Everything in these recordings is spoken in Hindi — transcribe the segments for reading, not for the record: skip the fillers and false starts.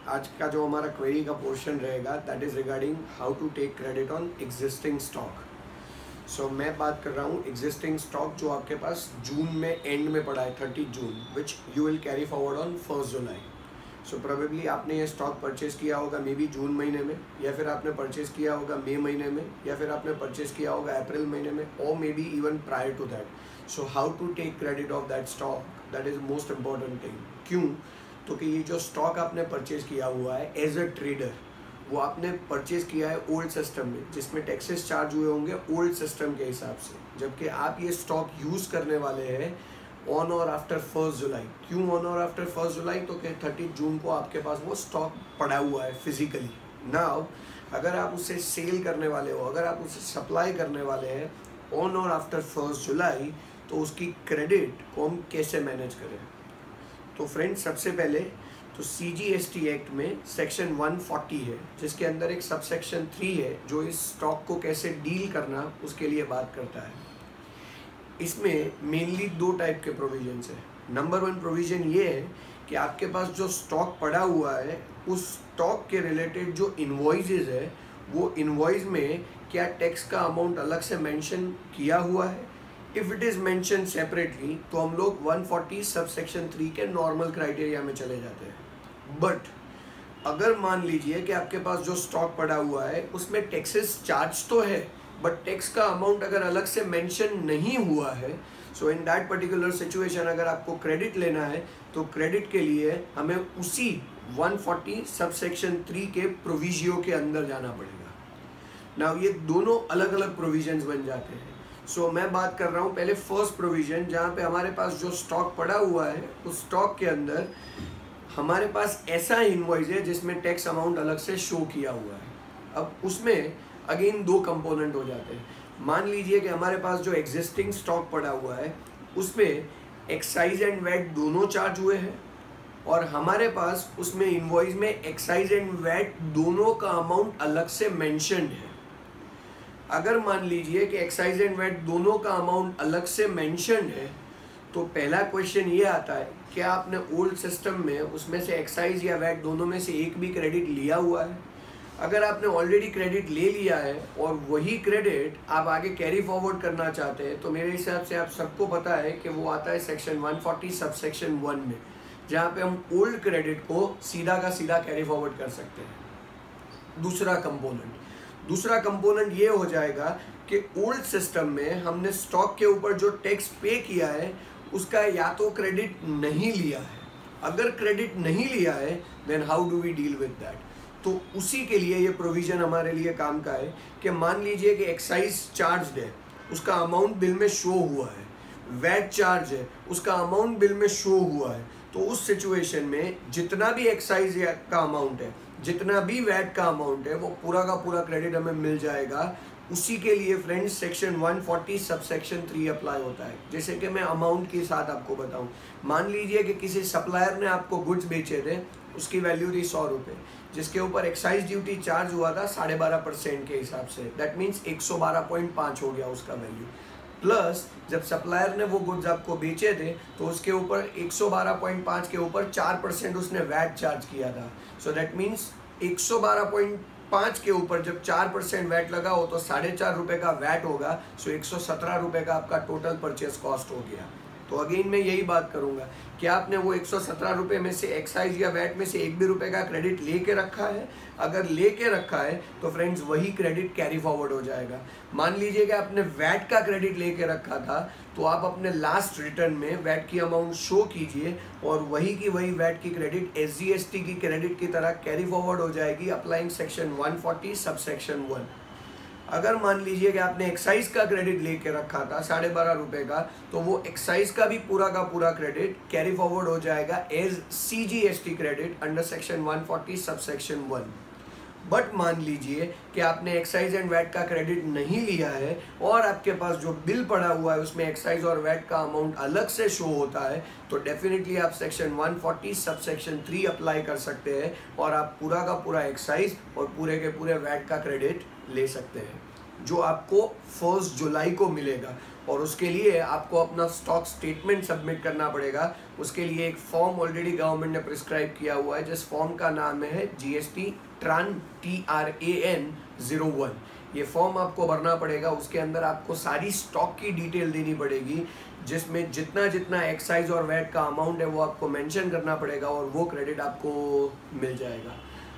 आज का जो हमारा क्वेरी का पोर्शन रहेगा that is regarding how to take credit on existing stock. So मैं बात कर रहा हूँ एग्जिस्टिंग स्टॉक जो आपके पास जून में एंड में पड़ा है 30 June, which you will carry forward on 1 July. So probably आपने ये स्टॉक परचेज किया होगा मे बी जून महीने में, या फिर आपने परचेज किया होगा मई महीने में, या फिर आपने परचेज किया होगा अप्रैल महीने में, और may be even prior to that. So how to take credit of that stock, that is most important thing. क्यों? तो कि ये जो स्टॉक आपने परचेज किया हुआ है एज अ ट्रेडर, वो आपने परचेज किया है ओल्ड सिस्टम में, जिसमें टैक्सेस चार्ज हुए होंगे ओल्ड सिस्टम के हिसाब से, जबकि आप ये स्टॉक यूज़ करने वाले हैं ऑन और आफ्टर 1 जुलाई। क्यों ऑन और आफ्टर 1 जुलाई? तो कि 30 जून को आपके पास वो स्टॉक पड़ा हुआ है फिजिकली। नाउ अगर आप उसे सेल करने वाले हो, अगर आप उसे सप्लाई करने वाले हैं ऑन और आफ्टर 1 जुलाई, तो उसकी क्रेडिट को हम कैसे मैनेज करें? तो फ्रेंड्स, सबसे पहले तो CGST एक्ट में सेक्शन 140 है, जिसके अंदर एक सब सेक्शन 3 है जो इस स्टॉक को कैसे डील करना उसके लिए बात करता है। इसमें मेनली 2 टाइप के प्रोविजंस है। नंबर 1 प्रोविज़न ये है कि आपके पास जो स्टॉक पड़ा हुआ है उस स्टॉक के रिलेटेड जो इन्वॉइसेस है, वो इन्वॉइस में क्या टैक्स का अमाउंट अलग से मेंशन किया हुआ है। If it is mention separately तो हम लोग 140 सब सेक्शन 3 के नॉर्मल क्राइटेरिया में चले जाते हैं। बट अगर मान लीजिए कि आपके पास जो स्टॉक पड़ा हुआ है उसमें टैक्सेस चार्ज तो है, बट टैक्स का अमाउंट अगर अलग से मेंशन नहीं हुआ है, सो इन दैट पर्टिकुलर सिचुएशन अगर आपको क्रेडिट लेना है तो क्रेडिट के लिए हमें उसी 140 सब सेक्शन 3 के प्रोविजियो के अंदर जाना पड़ेगा। नाउ ये दोनों अलग अलग प्रोविजंस बन जाते हैं। सो मैं बात कर रहा हूँ पहले फर्स्ट प्रोविज़न, जहाँ पे हमारे पास जो स्टॉक पड़ा हुआ है उस स्टॉक के अंदर हमारे पास ऐसा इनवॉइस है जिसमें टैक्स अमाउंट अलग से शो किया हुआ है। अब उसमें अगेन 2 कंपोनेंट हो जाते हैं। मान लीजिए कि हमारे पास जो एग्जिस्टिंग स्टॉक पड़ा हुआ है उसमें एक्साइज एंड वैट दोनों चार्ज हुए हैं, और हमारे पास उसमें इनवॉइस में एक्साइज एंड वैट दोनों का अमाउंट अलग से मेंशन्ड है। अगर मान लीजिए कि एक्साइज एंड वैट दोनों का अमाउंट अलग से मेंशन्ड है, तो पहला क्वेश्चन ये आता है, क्या आपने ओल्ड सिस्टम में उसमें से एक्साइज या वैट दोनों में से एक भी क्रेडिट लिया हुआ है? अगर आपने ऑलरेडी क्रेडिट ले लिया है और वही क्रेडिट आप आगे कैरी फॉरवर्ड करना चाहते हैं, तो मेरे हिसाब से आप सबको पता है कि वो आता है सेक्शन 140 सब सेक्शन 1 में, जहाँ पे हम ओल्ड क्रेडिट को सीधा का सीधा कैरी फॉरवर्ड कर सकते हैं। दूसरा कंपोनेंट ये हो जाएगा कि ओल्ड सिस्टम में हमने स्टॉक के ऊपर जो टैक्स पे किया है उसका या तो क्रेडिट नहीं लिया है। अगर क्रेडिट नहीं लिया है then how do we deal with that? तो उसी के लिए ये प्रोविज़न हमारे लिए काम का है कि मान लीजिए कि एक्साइज चार्ज है, उसका अमाउंट बिल में शो हुआ है, वैट चार्ज है, उसका अमाउंट बिल में शो हुआ है, तो उस सिचुएशन में जितना भी एक्साइज का अमाउंट है, जितना भी वैट का अमाउंट है, वो पूरा का पूरा क्रेडिट हमें मिल जाएगा। उसी के लिए friends section 140 sub section 3 apply होता है। जैसे कि मैं अमाउंट के साथ आपको बताऊं, मान लीजिए कि किसी सप्लायर ने आपको गुड्स बेचे थे, उसकी वैल्यू थी 100 रुपये, जिसके ऊपर एक्साइज ड्यूटी चार्ज हुआ था 12.5% के हिसाब से, दैट मीन्स 112.5 हो गया उसका वैल्यू। प्लस जब सप्लायर ने वो गुड्स आपको बेचे थे तो उसके ऊपर 112.5 के ऊपर 4% उसने वैट चार्ज किया था। सो दैट मीन्स 112.5 के ऊपर जब 4% वैट लगा हो तो 4.5 रुपये का वैट होगा। सो 117 रुपये का आपका टोटल परचेस कॉस्ट हो गया। तो अगेन मैं यही बात करूंगा कि आपने वो 117 रुपये में से एक्साइज या वैट में से एक भी रुपये का क्रेडिट लेके रखा है। अगर लेके रखा है तो फ्रेंड्स वही क्रेडिट कैरी फॉरवर्ड हो जाएगा। मान लीजिए कि आपने वैट का क्रेडिट लेके रखा था, तो आप अपने लास्ट रिटर्न में वैट की अमाउंट शो कीजिए और वही की वही वैट की क्रेडिट SGST की क्रेडिट की तरह कैरी फॉरवर्ड हो जाएगी अप्लाइंग सेक्शन 140 सब सेक्शन 1। अगर मान लीजिए कि आपने एक्साइज का क्रेडिट लेके रखा था 12.5 रुपये का, तो वो एक्साइज का भी पूरा का पूरा क्रेडिट कैरी फॉरवर्ड हो जाएगा as CGST credit under section 140 sub section 1। But मान लीजिए कि आपने एक्साइज एंड वैट का क्रेडिट नहीं लिया है और आपके पास जो बिल पड़ा हुआ है उसमें एक्साइज और वैट का अमाउंट अलग से शो होता है, तो डेफिनेटली आप सेक्शन 140 सब सेक्शन 3 अप्लाई कर सकते हैं और आप पूरा का पूरा एक्साइज और पूरे के पूरे वैट का क्रेडिट ले सकते हैं। जो आपको 1 जुलाई को मिलेगा, और उसके लिए आपको अपना स्टॉक स्टेटमेंट सबमिट करना पड़ेगा। उसके लिए एक फॉर्म ऑलरेडी गवर्नमेंट ने प्रिस्क्राइब किया हुआ है, जिस फॉर्म का नाम है GST TRAN TRAN 01। ये फॉर्म आपको भरना पड़ेगा। उसके अंदर आपको सारी स्टॉक की डिटेल देनी पड़ेगी, जिसमें जितना जितना एक्साइज और वैट का अमाउंट है वो आपको मेंशन करना पड़ेगा, और वो क्रेडिट आपको मिल जाएगा।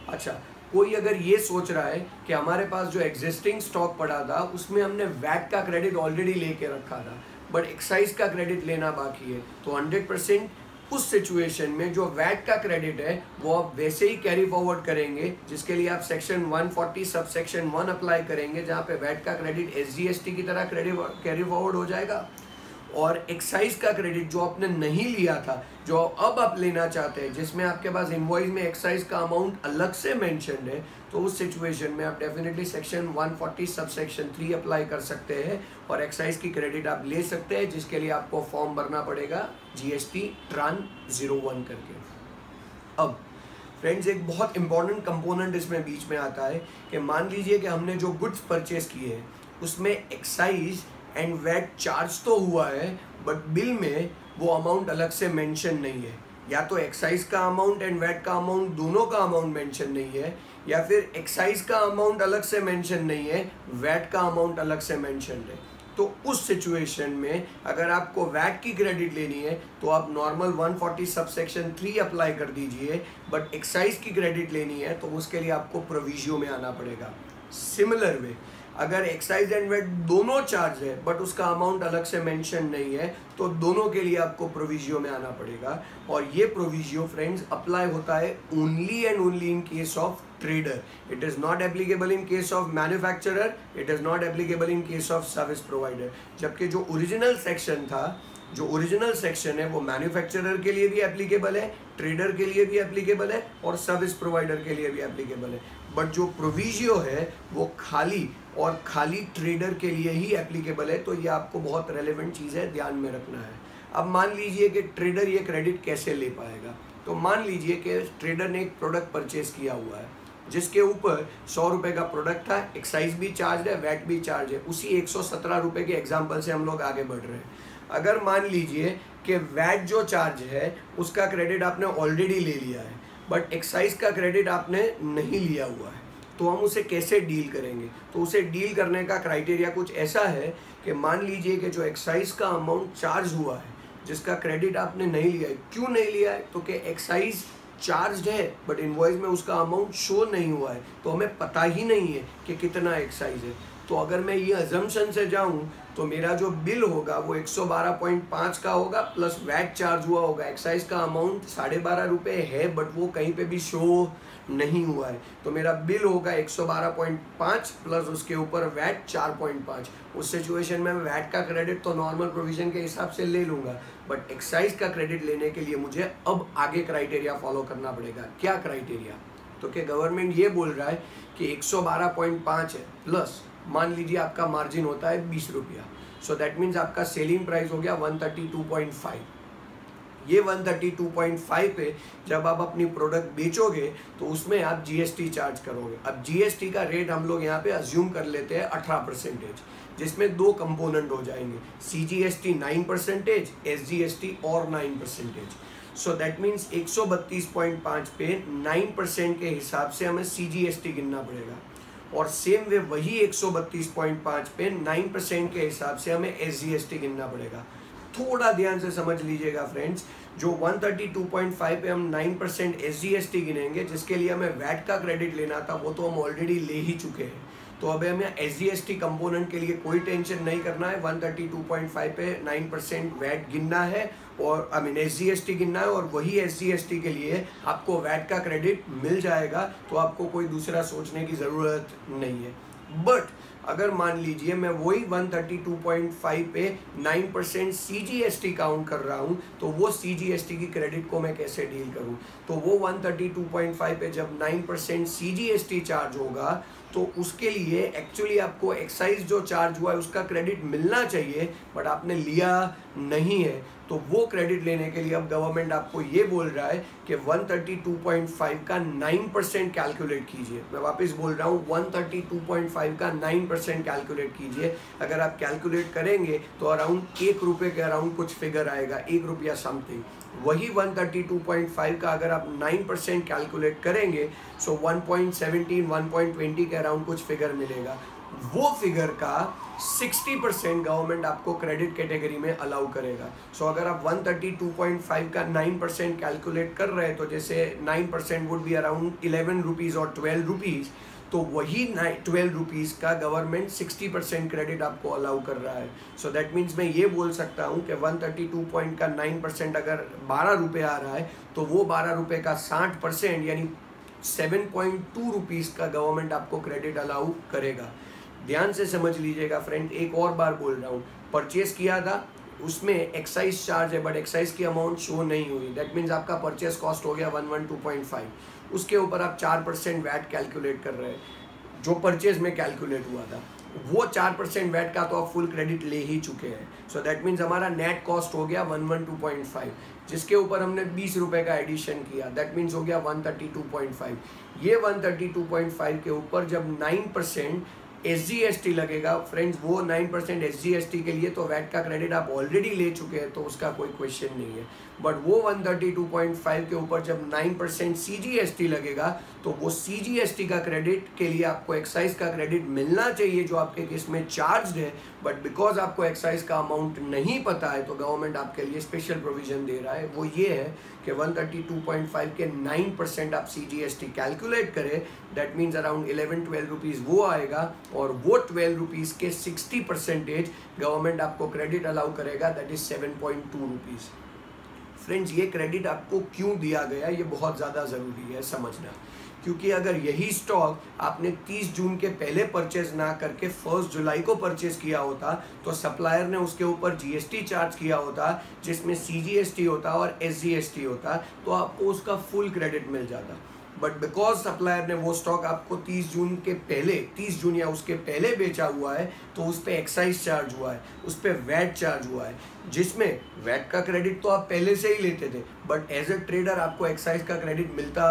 अच्छा, कोई अगर ये सोच रहा है कि हमारे पास जो एग्जिस्टिंग स्टॉक पड़ा था उसमें हमने वैट का क्रेडिट ऑलरेडी लेके रखा था, बट एक्साइज का क्रेडिट लेना बाकी है, तो 100% उस सिचुएशन में जो वैट का क्रेडिट है वो आप वैसे ही कैरी फॉरवर्ड करेंगे, जिसके लिए आप सेक्शन 140 सब सेक्शन 1 अप्लाई करेंगे, जहाँ पे वैट का क्रेडिट SGST की तरह कैरी फॉरवर्ड हो जाएगा। और एक्साइज का क्रेडिट जो आपने नहीं लिया था, जो अब आप लेना चाहते हैं, जिसमें आपके पास इनवॉइस में एक्साइज का अमाउंट अलग से मेंशन्ड है, तो उस सिचुएशन में आप definitely section 140 sub section 3 apply कर सकते हैं और एक्साइज की क्रेडिट आप ले सकते हैं, जिसके लिए आपको फॉर्म भरना पड़ेगा GST TRAN 01 करके। अब फ्रेंड्स, एक बहुत इंपॉर्टेंट कंपोनेंट इसमें बीच में आता है कि मान लीजिए कि हमने जो गुड्स परचेज किए हैं उसमें एक्साइज एंड वैट चार्ज तो हुआ है, बट बिल में वो अमाउंट अलग से मेंशन नहीं है। या तो एक्साइज का अमाउंट एंड वैट का अमाउंट दोनों का अमाउंट मेंशन नहीं है, या फिर एक्साइज का अमाउंट अलग से मेंशन नहीं है, वैट का अमाउंट अलग से मेंशन है। तो उस सिचुएशन में अगर आपको वैट की क्रेडिट लेनी है तो आप नॉर्मल 140 सब सेक्शन 3 अप्लाई कर दीजिए, बट एक्साइज की क्रेडिट लेनी है तो उसके लिए आपको प्रोविजियो में आना पड़ेगा। सिमिलर वे, अगर एक्साइज एंड वैट दोनों चार्ज है बट उसका अमाउंट अलग से मेंशन नहीं है, तो दोनों के लिए आपको प्रोविजियो में आना पड़ेगा। और ये प्रोविजियो फ्रेंड्स अप्लाई होता है only and only in case of trader. It is not applicable in case of manufacturer, it is not applicable in case of service provider. जबकि जो ओरिजिनल सेक्शन था, जो ओरिजिनल सेक्शन है वो मैन्युफैक्चरर के लिए भी एप्लीकेबल है, ट्रेडर के लिए भी एप्लीकेबल है और सर्विस प्रोवाइडर के लिए भी एप्लीकेबल है। बट जो प्रोविजियो है वो खाली ट्रेडर के लिए ही एप्लीकेबल है। तो ये आपको बहुत रेलेवेंट चीज़ है, ध्यान में रखना है। अब मान लीजिए कि ट्रेडर ये क्रेडिट कैसे ले पाएगा। तो मान लीजिए कि ट्रेडर ने एक प्रोडक्ट परचेज किया हुआ है जिसके ऊपर 100 रुपये का प्रोडक्ट था, एक्साइज भी चार्ज है, वैट भी चार्ज है। उसी 117 रुपये के एग्जाम्पल से हम लोग आगे बढ़ रहे हैं। अगर मान लीजिए कि वैट जो चार्ज है उसका क्रेडिट आपने ऑलरेडी ले लिया है, बट एक्साइज का क्रेडिट आपने नहीं लिया हुआ है, तो हम उसे कैसे डील करेंगे। तो उसे डील करने का क्राइटेरिया कुछ ऐसा है कि मान लीजिए कि जो एक्साइज का अमाउंट चार्ज हुआ है, जिसका क्रेडिट आपने नहीं लिया है। क्यों नहीं लिया है? तो कि एक्साइज चार्ज है बट इनवॉइस में उसका अमाउंट शो नहीं हुआ है, तो हमें पता ही नहीं है कि कितना एक्साइज है। तो अगर मैं ये अजम्पशन से जाऊं तो मेरा जो बिल होगा वो 112.5 का होगा प्लस वैट चार्ज हुआ होगा। एक्साइज का अमाउंट 12.5 रुपये है बट वो कहीं पे भी शो नहीं हुआ है, तो मेरा बिल होगा 112.5 प्लस उसके ऊपर वैट 4.5। उस सिचुएशन में मैं वैट का क्रेडिट तो नॉर्मल प्रोविजन के हिसाब से ले लूँगा, बट एक्साइज का क्रेडिट लेने के लिए मुझे अब आगे क्राइटेरिया फॉलो करना पड़ेगा। क्या क्राइटेरिया? तो कि गवर्नमेंट ये बोल रहा है कि 112.5 है प्लस मान लीजिए आपका मार्जिन होता है 20 रुपया, सो दैट मीन्स आपका सेलिंग प्राइस हो गया 132.5। ये 132.5 पे जब आप अपनी प्रोडक्ट बेचोगे तो उसमें आप GST चार्ज करोगे। अब GST का रेट हम लोग यहाँ पे अज्यूम कर लेते हैं 18%, जिसमें दो कंपोनेंट हो जाएंगे, CGST 9%, SGST और 9%। सो दैट मीन्स 132.5 पे 9% के हिसाब से हमें CGST गिनना पड़ेगा, और सेम वे वही 132.5 पे 9% के हिसाब से हमें SGST गिनना पड़ेगा। थोड़ा ध्यान से समझ लीजिएगा फ्रेंड्स, जो 132.5 पे हम 9% SGST गिनेंगे, जिसके लिए हमें वैट का क्रेडिट लेना था वो तो हम ऑलरेडी ले ही चुके हैं। तो अब हमें SGST कंपोनेंट के लिए कोई टेंशन नहीं करना है। 132.5 पे 9% वैट गिनना है और SGST गिनना है, और वही SGST के लिए आपको वैट का क्रेडिट मिल जाएगा, तो आपको कोई दूसरा सोचने की ज़रूरत नहीं है। बट अगर मान लीजिए मैं वही 132.5 पे 9% CGST काउंट कर रहा हूँ, तो वो CGST की क्रेडिट को मैं कैसे डील करूँ। तो वो 132.5 पे जब 9% CGST चार्ज होगा तो उसके लिए एक्चुअली आपको एक्साइज जो चार्ज हुआ है उसका क्रेडिट मिलना चाहिए, बट आपने लिया नहीं है। तो वो क्रेडिट लेने के लिए अब गवर्नमेंट आपको ये बोल रहा है कि 132.5 का 9% कैलकुलेट कीजिए। मैं वापस बोल रहा हूँ, 132.5 का 9% 60% कैलकुलेट कीजिए। अगर आप कैलकुलेट करेंगे तो अराउंड 1 रुपये के अराउंड कुछ फिगर आएगा, 1 रुपया समथिंग। वही 132.5 का अगर आप 9% कैलकुलेट करेंगे सो 1.17 1.20 के अराउंड कुछ फिगर मिलेगा। वो फिगर का 60% गवर्नमेंट आपको क्रेडिट कैटेगरी में अलाउ करेगा। सो अगर आप 132.5 का 9% कैलकुलेट कर रहे हैं तो जैसे 9% वुड बी अराउंड 11 रुपीज़ और 12 रुपीज़, तो वही 12 रुपीज़ का गवर्नमेंट 60% क्रेडिट आपको अलाउ कर रहा है। सो दैट मीन्स मैं ये बोल सकता हूँ कि 132 पॉइंट का 9% अगर 12 रुपये आ रहा है तो वो 12 रुपये का 60% यानी 7.2 रुपीज़ का गवर्नमेंट आपको क्रेडिट अलाउ करेगा। ध्यान से समझ लीजिएगा फ्रेंड, एक और बार बोल रहा हूँ, परचेस किया था उसमें एक्साइज चार्ज है बट एक्साइज की अमाउंट शो नहीं हुई। दैट मीन्स आपका परचेस कॉस्ट हो गया 112.5, उसके ऊपर आप 4% वैट कैलकुलेट कर रहे हैं जो परचेज में कैलकुलेट हुआ था, वो 4% वैट का तो आप फुल क्रेडिट ले ही चुके हैं। सो दैट मीन्स हमारा नेट कॉस्ट हो गया 112.5, जिसके ऊपर हमने 20 रुपये का एडिशन किया, दैट मीन्स हो गया 132.5। ये 132.5 के ऊपर जब 9% SGST लगेगा फ्रेंड्स, वो 9% SGST के लिए तो वैट का क्रेडिट आप ऑलरेडी ले चुके हैं तो उसका कोई क्वेश्चन नहीं है। बट वो 132.5 के ऊपर जब 9% CGST लगेगा तो वो CGST का क्रेडिट के लिए आपको एक्साइज का क्रेडिट मिलना चाहिए जो आपके केस में चार्ज है, बट बिकॉज आपको एक्साइज का अमाउंट नहीं पता है तो गवर्नमेंट आपके लिए स्पेशल प्रोविजन दे रहा है। वो ये है कि 132.5 के 9% आप CGST कैलकुलेट करें, दैट मीन्स अराउंड 11-12 रुपीज़ वो आएगा, और वो 12 रुपीज़ के 60% गवर्नमेंट आपको क्रेडिट अलाउ करेगा, दैट इज 7.2 रुपीज़। फ्रेंड्स, ये क्रेडिट आपको क्यों दिया गया ये बहुत ज़्यादा ज़रूरी है समझना, क्योंकि अगर यही स्टॉक आपने 30 जून के पहले परचेज ना करके 1 जुलाई को परचेज किया होता तो सप्लायर ने उसके ऊपर GST चार्ज किया होता जिसमें CGST होता और SGST होता, तो आपको उसका फुल क्रेडिट मिल जाता। बट बिकॉज सप्लायर ने वो स्टॉक आपको 30 जून या उसके पहले बेचा हुआ है तो उस पर एक्साइज चार्ज हुआ है, उस पर वैट चार्ज हुआ है, जिसमें वैट का क्रेडिट तो आप पहले से ही लेते थे बट एज ए ट्रेडर आपको एक्साइज का क्रेडिट मिलता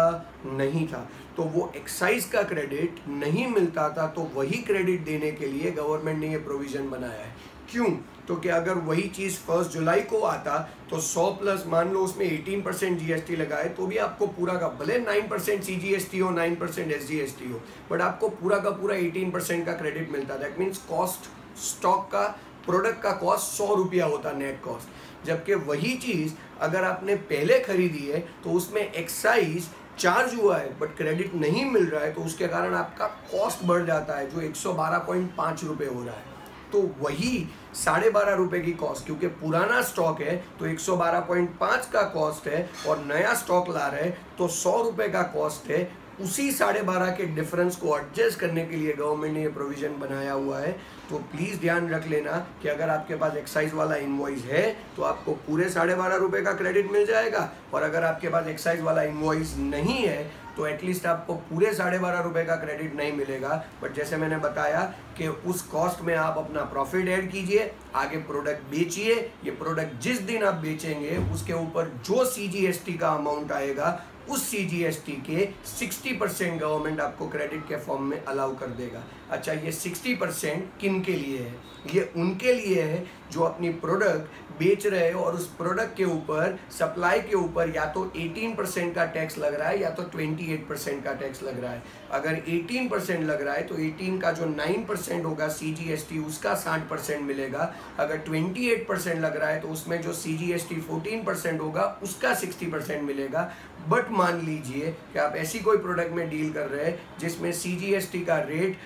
नहीं था। तो वो एक्साइज का क्रेडिट नहीं मिलता था तो वही क्रेडिट देने के लिए गवर्नमेंट ने ये प्रोविज़न बनाया है। क्यों? तो कि अगर वही चीज़ 1 जुलाई को आता तो 100 प्लस मान लो उसमें 18% GST लगाए तो भी आपको पूरा का, भले 9% CGST हो 9% SGST हो, बट आपको पूरा का पूरा 18% का क्रेडिट मिलता। दैट मीन्स कॉस्ट स्टॉक का, प्रोडक्ट का कॉस्ट 100 रुपया होता नेट कॉस्ट, जबकि वही चीज़ अगर आपने पहले खरीदी है तो उसमें एक्साइज चार्ज हुआ है बट क्रेडिट नहीं मिल रहा है तो उसके कारण आपका कॉस्ट बढ़ जाता है जो 112.5 रुपये हो रहा है। तो वही 12.5 रुपये की कॉस्ट, क्योंकि पुराना स्टॉक है तो 112.5 का कॉस्ट है और नया स्टॉक ला रहे हैं तो 100 रुपये का कॉस्ट है। उसी 12.5 के डिफरेंस को एडजस्ट करने के लिए गवर्नमेंट ने ये प्रोविज़न बनाया हुआ है। तो प्लीज़ ध्यान रख लेना कि अगर आपके पास एक्साइज वाला इनवॉइस है तो आपको पूरे 12.5 रुपये का क्रेडिट मिल जाएगा, और अगर आपके पास एक्साइज वाला इनवॉइस नहीं है तो एटलीस्ट आपको पूरे 12.5 रुपये का क्रेडिट नहीं मिलेगा। बट जैसे मैंने बताया कि उस कॉस्ट में आप अपना प्रॉफिट ऐड कीजिए, आगे प्रोडक्ट बेचिए, ये प्रोडक्ट जिस दिन आप बेचेंगे उसके ऊपर जो CGST का अमाउंट आएगा उस CGST के 60% गवर्नमेंट आपको क्रेडिट के फॉर्म में अलाउ कर देगा। अच्छा, ये 60% किन के लिए है? ये उनके लिए है जो अपनी प्रोडक्ट बेच रहे हैं और उस प्रोडक्ट के ऊपर, सप्लाई के ऊपर या तो 18% का टैक्स लग रहा है या तो 28% का टैक्स लग रहा है। अगर 18% लग रहा है तो 18 का जो 9% होगा CGST उसका 60% मिलेगा। अगर 28% लग रहा है तो उसमें जो CGST 14% होगा उसका 60% मिलेगा। बट मान लीजिए कि आप ऐसी कोई प्रोडक्ट में डील कर रहे हैं जिसमें CGST का रेट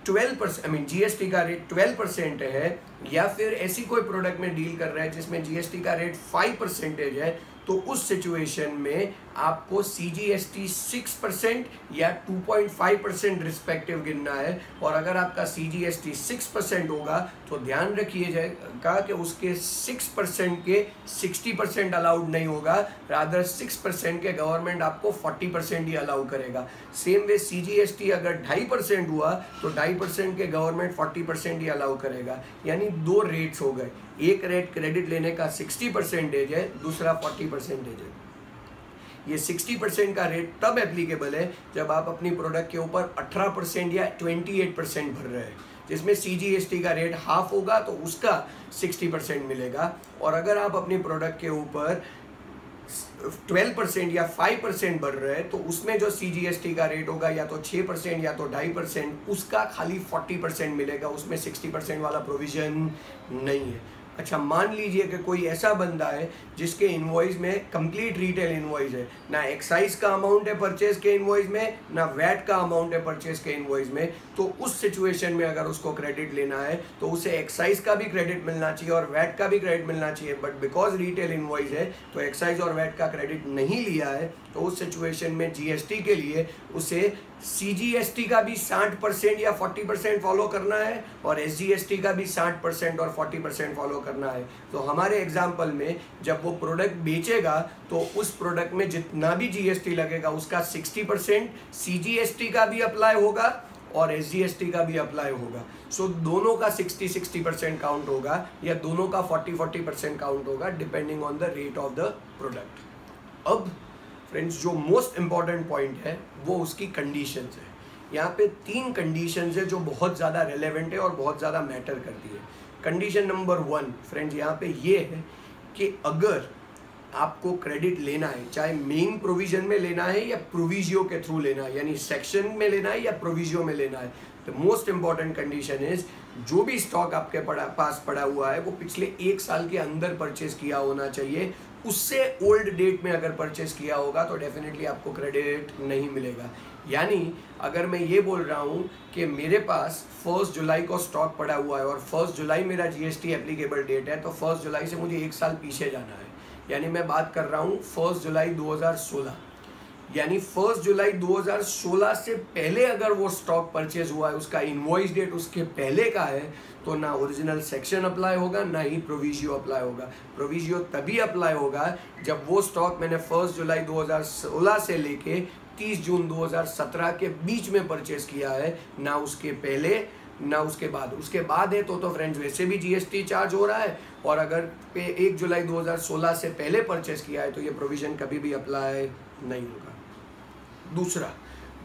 12%, GST का रेट 12% है, या फिर ऐसी कोई प्रोडक्ट में डील कर रहे हैं जिसमें GST का रेट 5% है, तो उस सिचुएशन में आपको CGST 6% या 2.5% रिस्पेक्टिव गिनना है। और अगर आपका CGST 6% होगा तो ध्यान रखिए जाएगा कि उसके 6% के 60% अलाउड नहीं होगा, रादर 6% के गवर्नमेंट आपको 40% ही अलाउ करेगा। सेम वे CGST अगर 2.5% हुआ तो 2.5% के गवर्नमेंट 40% ही अलाउ करेगा। यानी 2 रेट्स हो गए, एक रेट क्रेडिट लेने का 60% है, दूसरा 40% है। ये 60% का रेट तब एप्लीकेबल है जब आप अपनी प्रोडक्ट के ऊपर 18% या 28% भर रहे हैं। जिसमें CGST का रेट हाफ होगा तो उसका 60% मिलेगा। और अगर आप अपनी प्रोडक्ट के ऊपर 12% या 5% बढ़ रहे हैं तो उसमें जो CGST का रेट होगा या तो 6% या तो 2.5%, उसका खाली 40% मिलेगा, उसमें 60% वाला प्रोविजन नहीं है। अच्छा, मान लीजिए कि कोई ऐसा बंदा है जिसके इनवॉइस में कंप्लीट रिटेल इनवॉइस है, ना एक्साइज का अमाउंट है परचेज के इनवॉइस में, ना वैट का अमाउंट है परचेज के इनवॉइस में, तो उस सिचुएशन में अगर उसको क्रेडिट लेना है तो उसे एक्साइज का भी क्रेडिट मिलना चाहिए और वैट का भी क्रेडिट मिलना चाहिए। बट बिकॉज रिटेल इनवॉइस है तो एक्साइज और वैट का क्रेडिट नहीं लिया है, तो उस सिचुएशन में GST के लिए उसे CGST का भी 60% या 40% फॉलो करना है और SGST का भी 60% और 40% फॉलो करना है। तो हमारे एग्जाम्पल में जब वो प्रोडक्ट बेचेगा तो उस प्रोडक्ट में जितना भी GST लगेगा उसका 60% CGST का भी अप्लाई होगा और SGST का भी अप्लाई होगा। सो दोनों का 60% काउंट होगा या दोनों का 40% काउंट होगा depending on the rate of the product. अब फ्रेंड्स, जो मोस्ट इंपॉर्टेंट पॉइंट है वो उसकी कंडीशंस है। यहाँ पे 3 कंडीशंस है जो बहुत ज़्यादा रेलेवेंट है और बहुत ज़्यादा मैटर करती है। कंडीशन नंबर 1 फ्रेंड्स यहाँ पे ये है कि अगर आपको क्रेडिट लेना है, चाहे मेन प्रोविजन में लेना है या प्रोविजियो के थ्रू लेना है, यानी सेक्शन में लेना है या प्रोविजियो में लेना है, तो मोस्ट इंपॉर्टेंट कंडीशन इज जो भी स्टॉक आपके पास पड़ा हुआ है वो पिछले 1 साल के अंदर परचेज किया होना चाहिए। उससे ओल्ड डेट में अगर परचेस किया होगा तो डेफिनेटली आपको क्रेडिट नहीं मिलेगा। यानी अगर मैं ये बोल रहा हूँ कि मेरे पास 1 जुलाई को स्टॉक पड़ा हुआ है और 1 जुलाई मेरा GST एप्लीकेबल डेट है, तो 1 जुलाई से मुझे 1 साल पीछे जाना है। यानी मैं बात कर रहा हूँ 1 जुलाई 2016, यानी 1 जुलाई 2016 से पहले अगर वो स्टॉक परचेज हुआ है, उसका इनवॉइस डेट उसके पहले का है, तो ना ओरिजिनल सेक्शन अप्लाई होगा ना ही प्रोविजियो अप्लाई होगा। प्रोविजियो तभी अप्लाई होगा जब वो स्टॉक मैंने 1 जुलाई 2016 से लेके 30 जून 2017 के बीच में परचेज किया है, ना उसके पहले ना उसके बाद। उसके बाद है तो फ्रेंड्स वैसे भी GST चार्ज हो रहा है, और अगर 1 जुलाई 2016 से पहले परचेज किया है तो ये प्रोविजन कभी भी अप्लाई नहीं होगा। दूसरा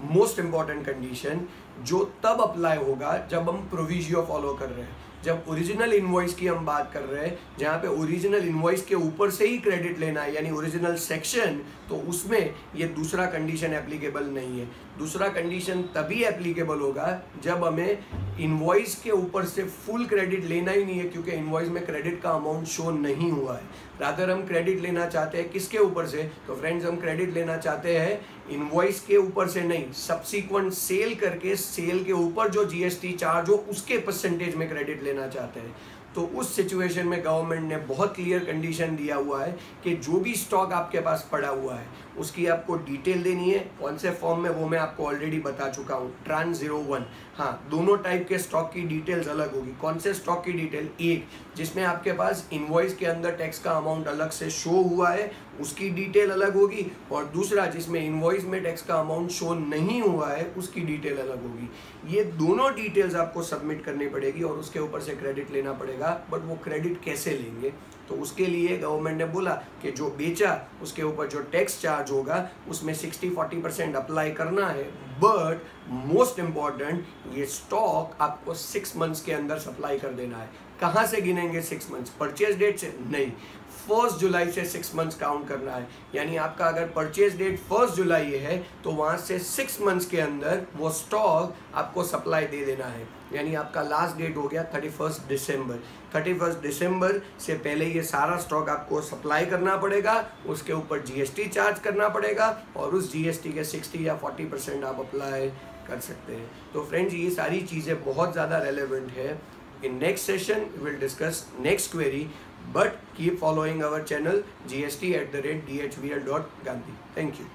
मोस्ट इंपॉर्टेंट कंडीशन जो तब अप्लाई होगा जब हम प्रोविजियो फॉलो कर रहे हैं, जब ओरिजिनल इनवॉइस की हम बात कर रहे हैं, जहाँ पे ओरिजिनल इनवॉइस के ऊपर से ही क्रेडिट लेना है यानी ओरिजिनल सेक्शन, तो उसमें ये दूसरा कंडीशन एप्लीकेबल नहीं है। दूसरा कंडीशन तभी एप्लीकेबल होगा जब हमें इनवॉइस के ऊपर से फुल क्रेडिट लेना ही नहीं है, क्योंकि इनवॉइस में क्रेडिट का अमाउंट शो नहीं हुआ है। रादर हम क्रेडिट लेना चाहते हैं किसके ऊपर से, तो फ्रेंड्स हम क्रेडिट लेना चाहते हैं इनवॉइस के ऊपर से नहीं, सब्सिक्वेंट सेल करके सेल के ऊपर जो GST चार्ज हो उसके परसेंटेज में क्रेडिट लेना चाहते हैं। तो उस सिचुएशन में गवर्नमेंट ने बहुत क्लियर कंडीशन दिया हुआ है कि जो भी स्टॉक आपके पास पड़ा हुआ है उसकी आपको डिटेल देनी है। कौन से फॉर्म में वो मैं आपको ऑलरेडी बता चुका हूँ, ट्रांस 01। हाँ, दोनों टाइप के स्टॉक की डिटेल्स अलग होगी। कौन से स्टॉक की डिटेल, एक जिसमें आपके पास इनवॉइस के अंदर टैक्स का अमाउंट अलग से शो हुआ है उसकी डिटेल अलग होगी, और दूसरा जिसमें इनवॉइस में टैक्स का अमाउंट शो नहीं हुआ है उसकी डिटेल अलग होगी। ये दोनों डिटेल्स आपको सबमिट करनी पड़ेगी और उसके ऊपर से क्रेडिट लेना पड़ेगा। बट वो क्रेडिट कैसे लेंगे, तो उसके लिए गवर्नमेंट ने बोला कि जो बेचा उसके ऊपर जो टैक्स चार्ज होगा उसमें 60-40% अप्लाई करना है। बट मोस्ट इम्पॉर्टेंट, ये स्टॉक आपको 6 मंथ्स के अंदर सप्लाई कर देना है। कहाँ से गिनेंगे 6 मंथ्स, परचेज डेट से नहीं, 1 जुलाई से 6 मंथ्स काउंट करना है। यानी आपका अगर परचेज डेट 1 जुलाई है तो वहाँ से 6 मंथ्स के अंदर वो स्टॉक आपको सप्लाई दे देना है। यानी आपका लास्ट डेट हो गया 31 दिसंबर। 31 दिसंबर से पहले ये सारा स्टॉक आपको सप्लाई करना पड़ेगा, उसके ऊपर GST चार्ज करना पड़ेगा और उस GST के 60 या 40% आप अप्लाई कर सकते हैं। तो फ्रेंड्स ये सारी चीज़ें बहुत ज़्यादा रेलेवेंट है। In next session, we will discuss next query, but keep following our channel gst@dhvl.gandhi. Thank you.